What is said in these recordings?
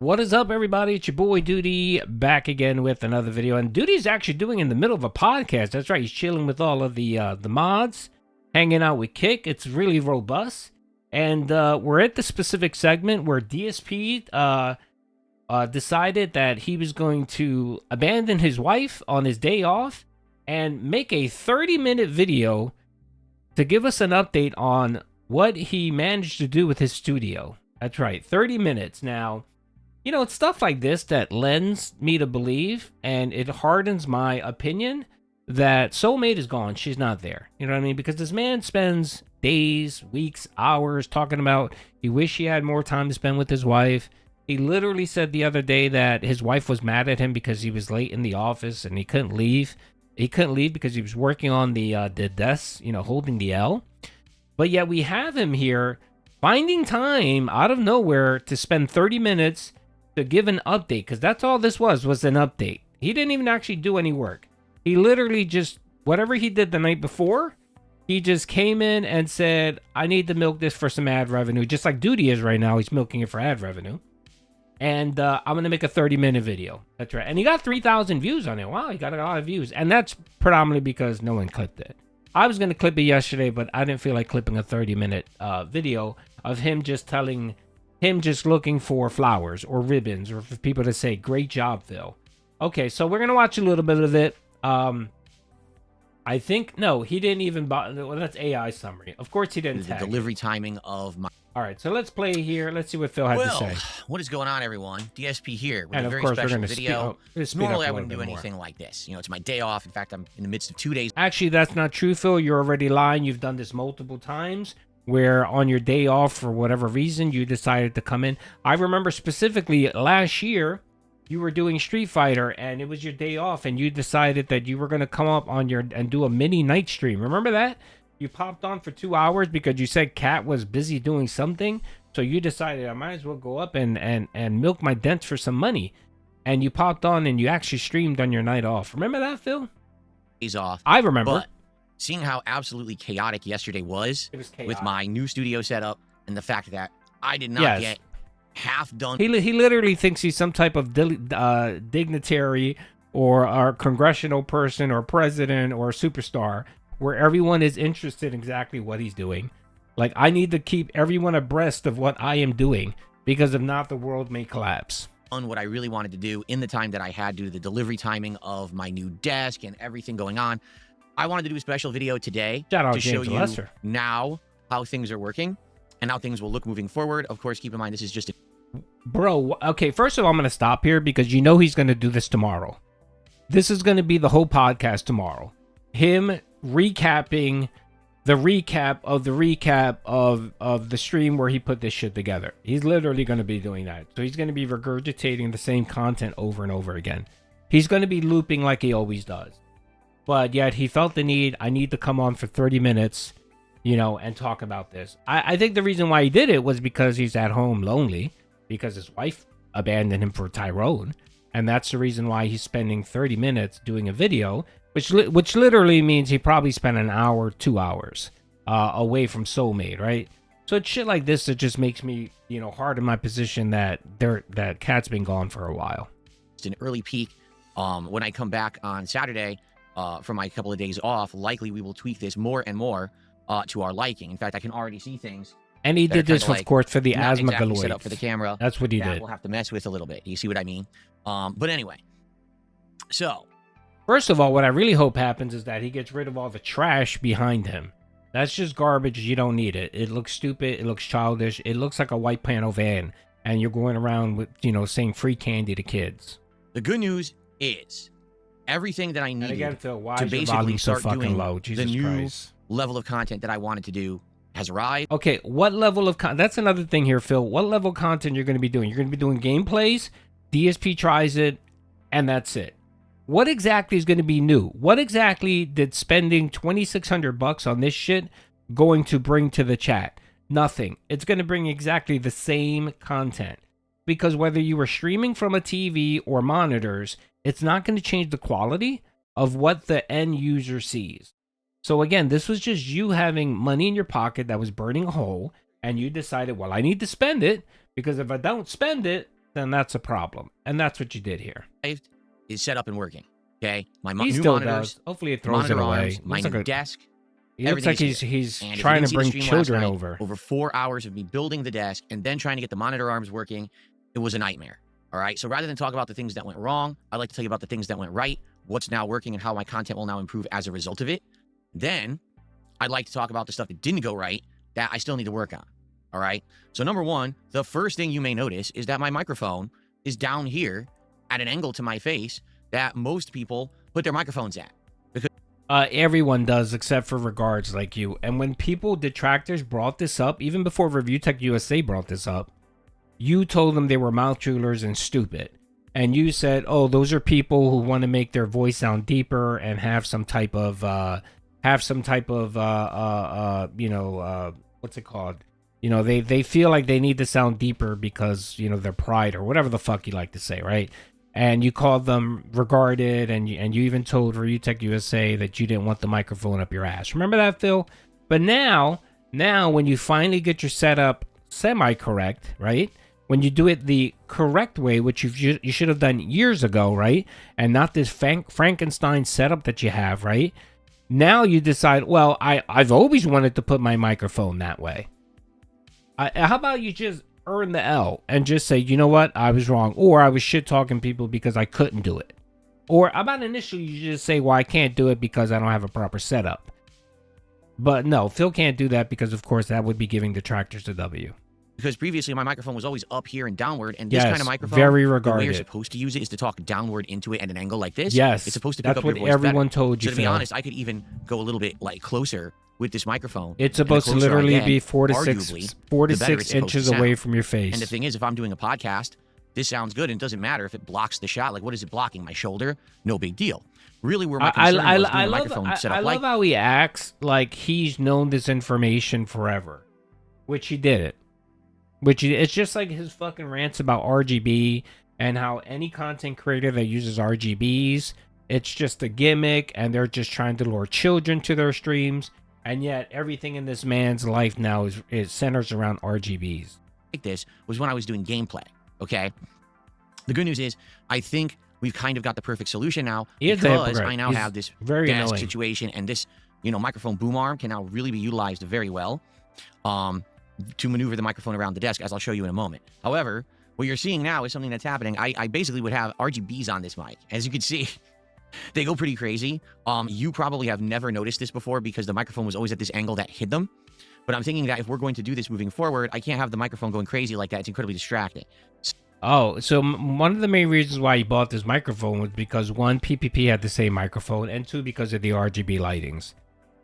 What is up, everybody? It's your boy Doody back again with another video. And Doody's actually doing in the middle of a podcast. That's right. He's chilling with all of the mods, hanging out with Kick. It's really robust. And we're at the specific segment where DSP decided that he was going to abandon his wife on his day off and make a 30-minute video to give us an update on what he managed to do with his studio. That's right, 30 minutes. Now, you know, it's stuff like this that lends me to believe, and it hardens my opinion that Soulmaid is gone. She's not there. You know what I mean? Because this man spends days, weeks, hours talking about he wish he had more time to spend with his wife. He literally said the other day that his wife was mad at him because he was late in the office and he couldn't leave. He couldn't leave because he was working on the desk, you know, holding the L. But yet we have him here finding time out of nowhere to spend 30 minutes to give an update, because that's all this was an update. He didn't even actually do any work. He literally just, whatever he did the night before, he just came in and said, I need to milk this for some ad revenue, just like Doody is right now. He's milking it for ad revenue. And I'm going to make a 30-minute video. That's right. And he got 3,000 views on it. Wow, he got a lot of views. And that's predominantly because no one clipped it. I was going to clip it yesterday, but I didn't feel like clipping a 30-minute video of him just telling him just looking for flowers or ribbons or for people to say, great job, Phil. Okay, so we're going to watch a little bit of it. I think, no, he didn't even, well, that's AI summary. Of course he didn't tag the delivery timing of my... All right, so let's play here. Let's see what Phil had to say. What is going on, everyone? DSP here with and a of very course, special video. Normally, I wouldn't do more. anything like this. You know, it's my day off. In fact, I'm in the midst of 2 days. Actually, that's not true, Phil. You're already lying. You've done this multiple times, where on your day off, for whatever reason, you decided to come in. I remember specifically last year, you were doing Street Fighter, and it was your day off, and you decided that you were going to come up on your and do a mini night stream. Remember that? You popped on for 2 hours because you said Kat was busy doing something, so you decided I might as well go up and milk my dents for some money. And you popped on and you actually streamed on your night off. Remember that, Phil? Days off. I remember. But seeing how absolutely chaotic yesterday was with my new studio setup and the fact that I did not get half done. He literally thinks he's some type of dignitary or a congressional person or president or superstar where everyone is interested in exactly what he's doing. Like, I need to keep everyone abreast of what I am doing, because if not, the world may collapse. On what I really wanted to do in the time that I had due to the delivery timing of my new desk and everything going on. I wanted to do a special video today to show you now how things are working and how things will look moving forward. Of course, keep in mind, this is just a... Bro, okay, first of all, I'm going to stop here because you know he's going to do this tomorrow. This is going to be the whole podcast tomorrow. Him recapping the recap of the stream where he put this shit together. He's literally going to be doing that. So he's going to be regurgitating the same content over and over again. He's going to be looping like he always does. But yet he felt the need, I need to come on for 30 minutes, you know, and talk about this. I think the reason why he did it was because he's at home lonely, because his wife abandoned him for Tyrone. And that's the reason why he's spending 30 minutes doing a video, which literally means he probably spent an hour, 2 hours away from Soulmaid, right? So it's shit like this that just makes me, you know, hard in my position that Kat's been gone for a while. It's an early peak. When I come back on Saturday for my couple of days off, likely we will tweak this more and more to our liking. In fact, I can already see things. And he did this, of course, for the asthma exactly set up for the camera. That's what he did. We'll have to mess with a little bit. You see what I mean? But anyway, so... First of all, what I really hope happens is that he gets rid of all the trash behind him. That's just garbage. You don't need it. It looks stupid. It looks childish. It looks like a white panel van. And you're going around with, you know, saying free candy to kids. The good news is everything that I needed again, Phil, why to is your basically so start doing low? Jesus the new Christ. level of content that I wanted to do has arrived. Okay, what level of content? That's another thing here, Phil. What level of content you're going to be doing? You're going to be doing gameplays, DSP tries it, and that's it. What exactly is going to be new? What exactly did spending $2,600 on this shit going to bring to the chat? Nothing. It's going to bring exactly the same content. Because whether you were streaming from a TV or monitors, it's not going to change the quality of what the end user sees. So again, this was just you having money in your pocket that was burning a hole, and you decided, well, I need to spend it, because if I don't spend it, then that's a problem. And that's what you did here. Is set up and working. Okay, my new still monitors. Does. Hopefully it throws it away. Arms, my new desk. He looks like he's trying to bring children over. Over 4 hours of me building the desk and then trying to get the monitor arms working, it was a nightmare. All right, so rather than talk about the things that went wrong, I'd like to tell you about the things that went right, what's now working, and how my content will now improve as a result of it. Then I'd like to talk about the stuff that didn't go right that I still need to work on. All right, so number one, the first thing you may notice is that my microphone is down here at an angle to my face that most people put their microphones at. Everyone does except for regards like you. And when detractors brought this up, even before Review Tech USA brought this up, you told them they were mouth droolers and stupid. And you said, oh, those are people who want to make their voice sound deeper and have some type of, what's it called? You know, they feel like they need to sound deeper because, you know, their pride or whatever the fuck you like to say, right? And you called them regarded, and you even told Review Tech USA that you didn't want the microphone up your ass. Remember that, Phil? But now when you finally get your setup semi-correct, right? When you do it the correct way, which you should have done years ago, right? And not this Frankenstein setup that you have, right? Now you decide, well, I've always wanted to put my microphone that way. How about you just earn the L and just say, you know what, I was wrong, or I was shit talking people because I couldn't do it, or about initially you just say, well, I can't do it because I don't have a proper setup. But no, Phil can't do that because of course that would be giving detractors a W. Because previously my microphone was always up here and downward, and this kind of microphone, very regarded. The way you're supposed to use it is to talk downward into it at an angle like this. Yes, it's supposed to pick up your voice better. That's what everyone told you. So to be honest, I could even go a little bit like closer with this microphone. It's supposed to literally be 4 to 6 inches away from your face. And the thing is, if I'm doing a podcast, this sounds good, and it doesn't matter if it blocks the shot. Like, what is it blocking? My shoulder? No big deal. Really, where my concern was doing the microphone set up. I love how he acts like he's known this information forever, which he didn't. It's just like his fucking rants about RGB and how any content creator that uses RGBs, it's just a gimmick, and they're just trying to lure children to their streams. And yet everything in this man's life now is centers around RGBs. Like this was when I was doing gameplay, okay? The good news is I think we've kind of got the perfect solution now, because I now have this desk situation, and this, you know, microphone boom arm can now really be utilized very well to maneuver the microphone around the desk, as I'll show you in a moment. However, what you're seeing now is something that's happening. I basically would have RGBs on this mic. As you can see, they go pretty crazy. You probably have never noticed this before because the microphone was always at this angle that hid them. But I'm thinking that if we're going to do this moving forward, I can't have the microphone going crazy like that. It's incredibly distracting. Oh, so one of the main reasons why he bought this microphone was because, one, PPP had the same microphone, and two, because of the RGB lightings.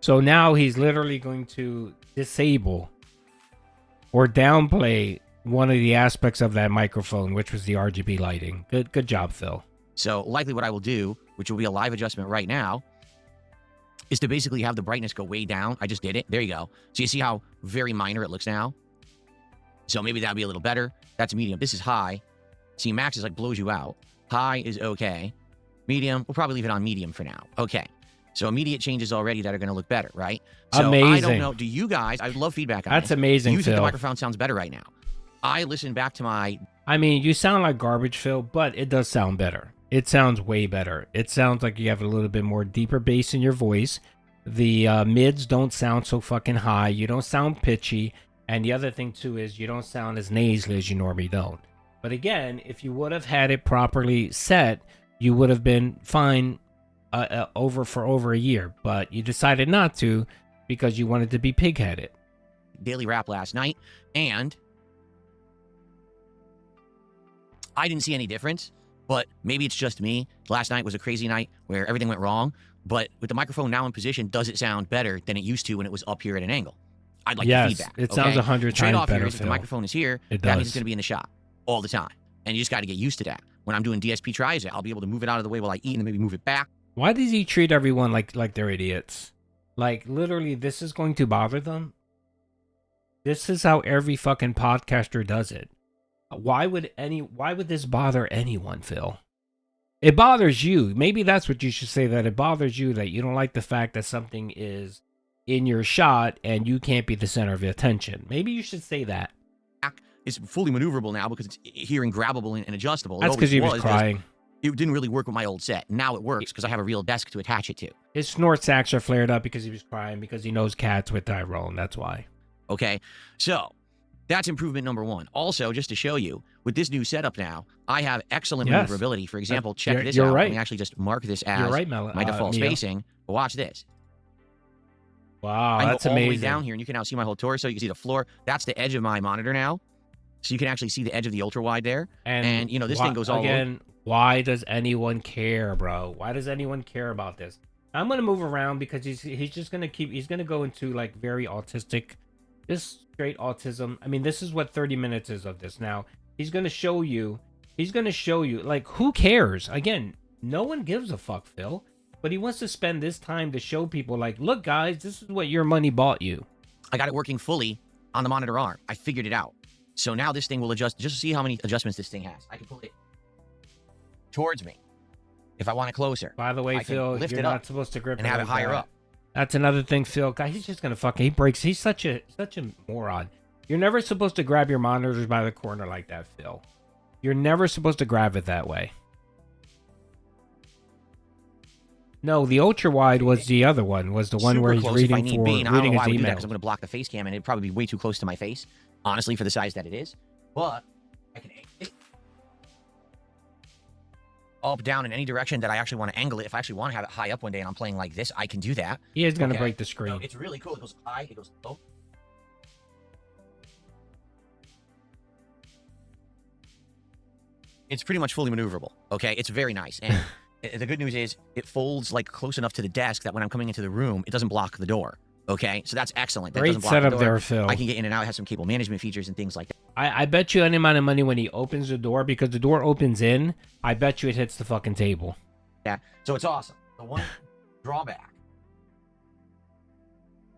So now he's literally going to disable or downplay one of the aspects of that microphone, which was the RGB lighting. Good job, Phil. So likely what I will do, which will be a live adjustment right now, is to basically have the brightness go way down. I just did it. There you go. So you see how very minor it looks now? So maybe that'll be a little better. That's medium. This is high. See, max is like blows you out. High is okay. Medium, we'll probably leave it on medium for now. Okay. So immediate changes already that are going to look better, right? So amazing. I don't know. Do you guys, I'd love feedback on That's this. Amazing, Do you think Phil. the microphone sounds better right now? I listened back to my... I mean, you sound like garbage, Phil, but it does sound better. It sounds way better. It sounds like you have a little bit more deeper bass in your voice. The mids don't sound so fucking high. You don't sound pitchy. And the other thing, too, is you don't sound as nasally as you normally don't. But again, if you would have had it properly set, you would have been fine for over a year. But you decided not to because you wanted to be pig-headed. Daily rap last night, and I didn't see any difference. But maybe it's just me. Last night was a crazy night where everything went wrong. But with the microphone now in position, does it sound better than it used to when it was up here at an angle? I'd like the feedback. It sounds 100 times trade-off better, here is if the microphone is here, that means it's going to be in the shot all the time. And you just got to get used to that. When I'm doing DSP tries, I'll be able to move it out of the way while I eat and then maybe move it back. Why does he treat everyone like they're idiots? Like, literally, this is going to bother them? This is how every fucking podcaster does it. Why would this bother anyone, Phil? It bothers you. Maybe that's what you should say, that it bothers you, that you don't like the fact that something is in your shot and you can't be the center of attention. Maybe you should say that. it's fully maneuverable now because it's here and grabbable and adjustable. That's because he was crying. It didn't really work with my old set. Now it works because I have a real desk to attach it to. His snort sacks are flared up because he was crying because he knows cats with eye roll, and that's why. Okay, so that's improvement number one. Also, just to show you, with this new setup now, I have excellent maneuverability. For example, check this out. Right. Let me actually just mark this as my default spacing. But watch this. Wow, that's amazing. amazing. All the way down here, and you can now see my whole torso. You can see the floor. That's the edge of my monitor now. So you can actually see the edge of the ultra wide there. And you know, this thing goes all over. Why does anyone care, bro? Why does anyone care about this? I'm gonna move around because he's just gonna he's gonna go into like very autistic, just straight autism. I mean, this is what 30 minutes is of this. Now he's gonna show you like, who cares? Again, no one gives a fuck, Phil. But he wants to spend this time to show people, like, look, guys, this is what your money bought you. I got it working fully on the monitor arm. I figured it out. So now this thing will adjust. Just see how many adjustments this thing has. I can pull it towards me if I want it closer. By the way, Phil, you're not supposed to grip and have it higher up. That's another thing, Phil. Guys, he's just gonna he breaks. He's such a moron. You're never supposed to grab your monitors by the corner like that, Phil. You're never supposed to grab it that way. No, the ultra wide was the other one. Was the one where he's reading his emails. I don't know why I would do that because I'm going to block the face cam, and it'd probably be way too close to my face, honestly, for the size that it is. But I can angle it up, down, in any direction that I actually want to angle it. If I actually want to have it high up one day and I'm playing like this, I can do that. He is going to break the screen. So it's really cool. It goes high, it goes low. It's pretty much fully maneuverable. Okay, it's very nice. And the good news is it folds like close enough to the desk that when I'm coming into the room, it doesn't block the door. Okay, so that's excellent. That Great setup there, Phil. I can get in and out. It has some cable management features and things like that. I bet you any amount of money when he opens the door, because the door opens in, I bet you it hits the fucking table. Yeah, so it's awesome. The one drawback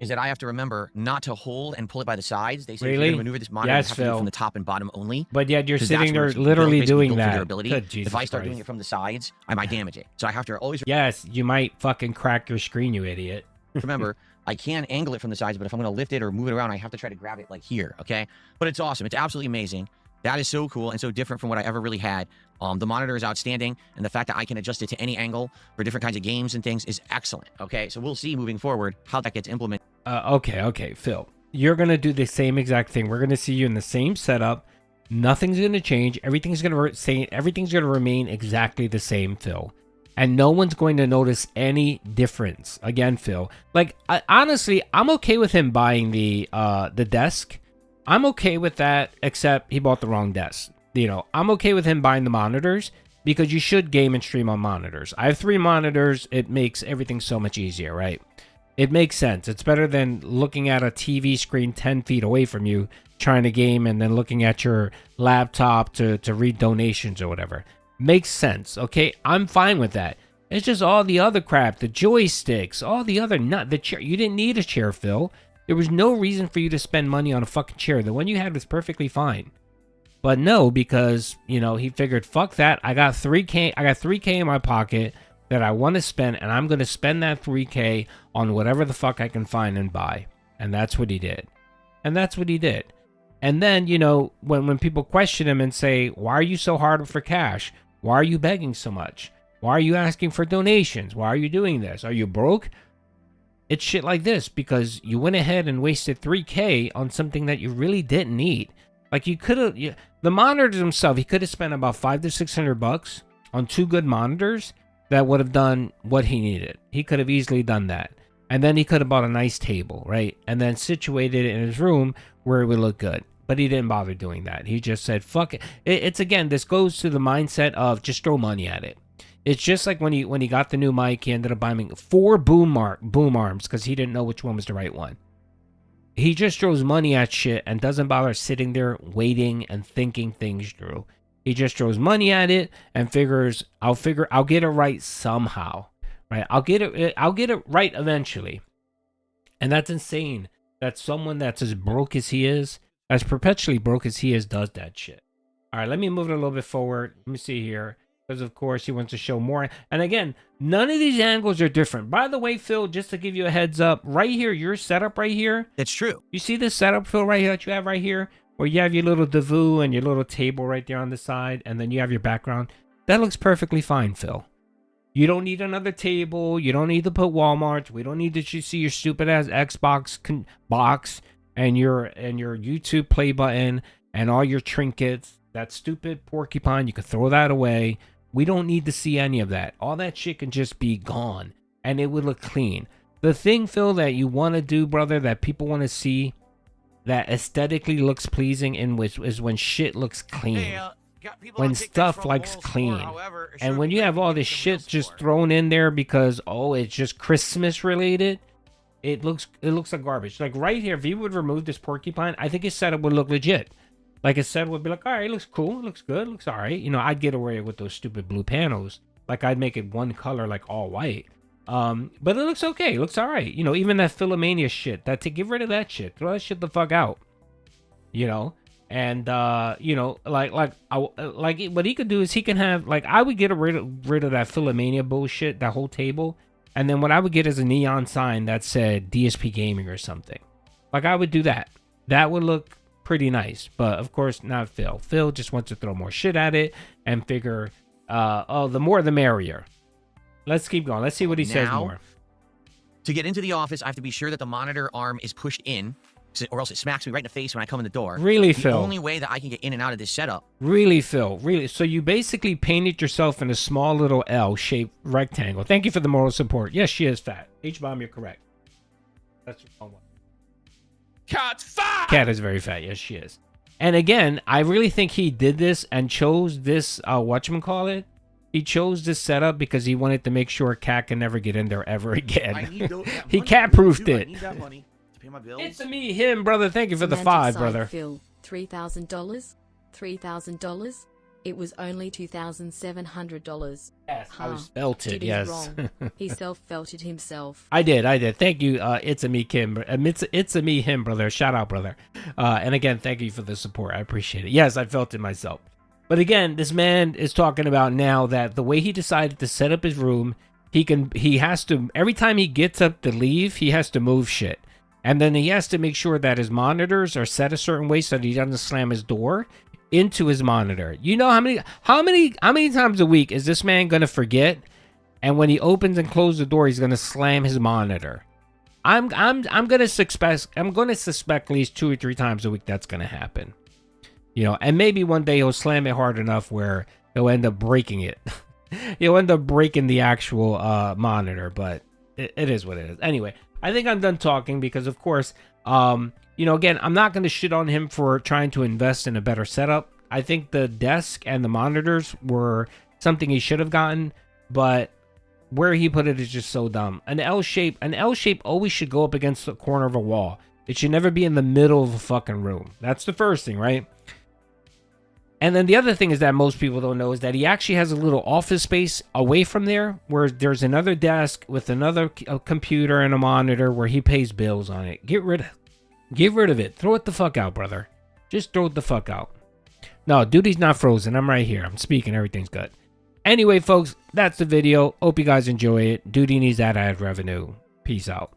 is that I have to remember not to hold and pull it by the sides. They say if you're going to maneuver this monitor, you have to do it from the top and bottom only. But yet you're sitting there literally doing that. Good Jesus if I start doing it from the sides, I might damage it. So I have to always... Yes, you might fucking crack your screen, you idiot. Remember, I can angle it from the sides, but if I'm going to lift it or move it around, I have to try to grab it like here, okay? But it's awesome. It's absolutely amazing. That is so cool and so different from what I ever really had. The monitor is outstanding, and the fact that I can adjust it to any angle for different kinds of games and things is excellent, okay? So we'll see moving forward how that gets implemented. Okay, Phil. You're going to do the same exact thing. We're going to see you in the same setup. Nothing's going to change. Everything's going to remain exactly the same, Phil. And no one's going to notice any difference. Again, Phil. Like, honestly, I'm okay with him buying the desk. I'm okay with that, except he bought the wrong desk. You know, I'm okay with him buying the monitors because you should game and stream on monitors. I have 3 monitors. It makes everything so much easier, right? It makes sense. It's better than looking at a TV screen 10 feet away from you, trying to game, and then looking at your laptop to read donations or whatever. Makes sense, okay? I'm fine with that. It's just all the other crap, the joysticks, all the other the chair. You didn't need a chair, Phil. There was no reason for you to spend money on a fucking chair. The one you had was perfectly fine. But no, because, you know, he figured, fuck that. I got $3K in my pocket that I want to spend, and I'm going to spend that $3K on whatever the fuck I can find and buy. And that's what he did. And then, you know, when people question him and say, why are you so hard for cash? Why are you begging so much? Why are you asking for donations? Why are you doing this? Are you broke? It's shit like this because you went ahead and wasted $3K on something that you really didn't need. Like, you could have, the monitors themselves, he could have spent about $500 to $600 on 2 good monitors that would have done what he needed. He could have easily done that. And then he could have bought a nice table, right? And then situated it in his room where it would look good. But he didn't bother doing that. He just said, fuck it. It's again, this goes to the mindset of just throw money at it. It's just like when he got the new mic, he ended up buying 4 boom arms because he didn't know which one was the right one. He just throws money at shit and doesn't bother sitting there waiting and thinking things through. He just throws money at it and figures, I'll get it right somehow, right? I'll get it right eventually. And that's insane that someone that's as broke as he is, as perpetually broke as he is, does that shit. All right, let me move it a little bit forward. Let me see here. Because, of course, he wants to show more. And again, none of these angles are different. By the way, Phil, just to give you a heads up, right here, your setup right here. It's true. You see this setup, Phil, right here that you have right here? where you have your little Davoo and your little table right there on the side, and then you have your background. That looks perfectly fine, Phil. You don't need another table. You don't need to put Walmart. We don't need to see your stupid ass Xbox box and your YouTube play button and all your trinkets. That stupid porcupine, you can throw that away. We don't need to see any of that. All that shit can just be gone, and it would look clean. The thing, Phil, that you want to do, brother, that people want to see, that aesthetically looks pleasing, is when shit looks clean. Hey, when stuff looks clean. And when you have all this shit just thrown in there because, oh, it's just Christmas related, it looks like garbage. Like right here, if you would remove this porcupine, I think his setup would look legit. Like his setup would be like, all right, it looks cool, it looks good, it looks all right. You know, I'd get away with those stupid blue panels. Like I'd make it one color, like all white. But it looks okay, it looks all right. You know, even that Philomania shit, to get rid of that shit, throw that shit the fuck out. You know, and you know, like what he could do is he can have, like, I would get rid of that Philomania bullshit, that whole table, and then what I would get is a neon sign that said DSP Gaming or something. Like I would do that. That would look pretty nice, but of course not Phil. Phil just wants to throw more shit at it and figure, oh, the more the merrier. Let's keep going. Let's see what he says more. To get into the office, I have to be sure that the monitor arm is pushed in, or else it smacks me right in the face when I come in the door. Really, Phil? The only way that I can get in and out of this setup. Really, Phil? Really? So you basically painted yourself in a small little L-shaped rectangle. Thank you for the moral support. Yes, she is fat. H-bomb, you're correct. That's the wrong one. Cat's fat! Cat is very fat. Yes, she is. And again, I really think he did this and chose this, whatchamacallit? He chose this setup because he wanted to make sure Cat can never get in there ever again. He cat-proofed it. I need that money to pay my bills. It's me, him, brother. Thank you for the 5, brother. Phil, $3,000? $3,000? It was only $2,700. Yes, I felt it, yes. Wrong. He self-felt it himself. I did. Thank you, it's a me, Kim. It's a me, him, brother. Shout out, brother. And again, thank you for the support. I appreciate it. Yes, I felt it myself. But again, this man is talking about now that the way he decided to set up his room, he has to, every time he gets up to leave, he has to move shit. And then he has to make sure that his monitors are set a certain way so that he doesn't slam his door into his monitor. You know how many times a week is this man gonna forget? And when he opens and closes the door, he's gonna slam his monitor. I'm gonna suspect at least 2 or 3 times a week that's gonna happen. You know, and maybe one day he'll slam it hard enough where he'll end up breaking it. He'll end up breaking the actual monitor, but it is what it is. Anyway, I think I'm done talking because, of course, you know, again, I'm not going to shit on him for trying to invest in a better setup. I think the desk and the monitors were something he should have gotten, but where he put it is just so dumb. An L shape always should go up against the corner of a wall. It should never be in the middle of a fucking room. That's the first thing, right? And then the other thing is that most people don't know is that he actually has a little office space away from there where there's another desk with another computer and a monitor where he pays bills on it. Get rid of it. Throw it the fuck out, brother. Just throw it the fuck out. No, Doody's not frozen. I'm right here. I'm speaking. Everything's good. Anyway, folks, that's the video. Hope you guys enjoy it. Doody needs that ad revenue. Peace out.